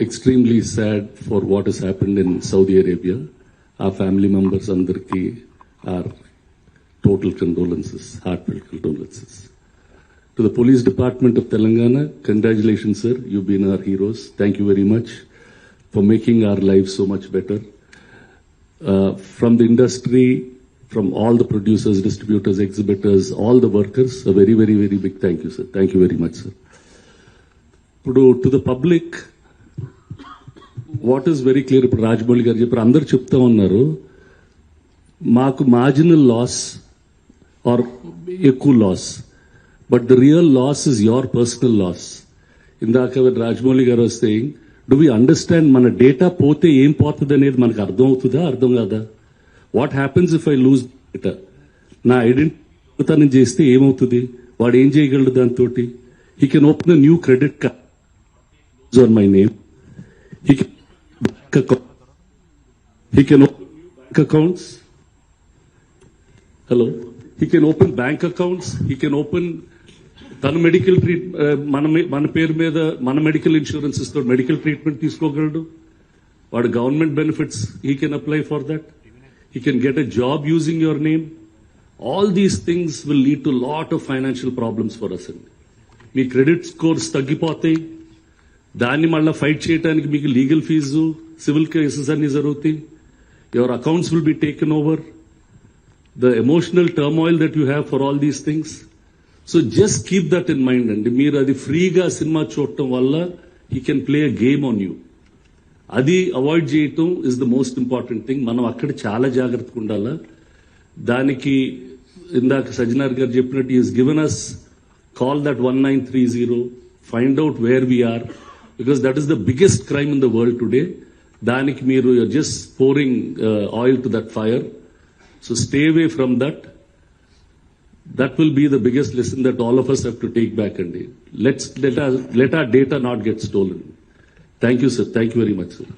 extremely sad for what has happened in Saudi Arabia. Our family members andarki are total condolences, heartfelt condolences. To the Police Department of Telangana, congratulations, sir. You've been our heroes. Thank you very much for making our lives so much better. From the industry, from all the producers, distributors, exhibitors, all the workers, a very, very, very big thank you, sir. Thank you very much, sir. To the public, what is very clear, ఇప్పుడు రాజమౌళి గారు చెప్పారు, అందరు చెప్తా ఉన్నారు మాకు marginal loss or ఎక్కువ loss, but the real loss is your personal loss. ఇందాక రాజమౌళి గారు వస్తే డు వి అండర్స్టాండ్ మన డేటా పోతే ఏం పోతుంది అనేది మనకు అర్థం అవుతుందా, అర్థం కాదా? What happens if I lose data? నా ఐడెంటిటీ చేస్తే ఏమవుతుంది? వాడు ఏం చేయగలడు దాంతో? He can open a new credit card on my name. He can open bank accounts. Hello. He can open bank accounts. He can open తన medical మన పేరు మీద మన మెడికల్ ఇన్సూరెన్స్ ఇస్తాడు, మెడికల్ ట్రీట్మెంట్ తీసుకోగలడు. వాడు government benefits he can apply for that. He can get a job using your name. All these things will lead to lot of financial problems for us అండి. మీ credit scores తగ్గిపోతాయి. దాన్ని మళ్ళీ fight చేయడానికి మీకు legal fee, civil cases అన్ని జరుగుతాయి. Your accounts will be taken over. The emotional turmoil that you have for all these things. So just keep that in mind అండి. మీరు అది ఫ్రీగా సినిమా చూడటం వల్ల he can play a game on you. అది avoid చేయటం is the most important thing. మనం అక్కడ చాలా జాగ్రత్తగా ఉండాలా. దానికి ఇందాక సజ్జనార్ గారు చెప్పినట్టు is given us call that 1930, find out where we are, because that is the biggest crime in the world today. Daniki meeru you're just pouring oil to that fire. So stay away from that. That will be the biggest lesson that all of us have to take back, and let our data not get stolen. Thank you, sir. Thank you very much, sir.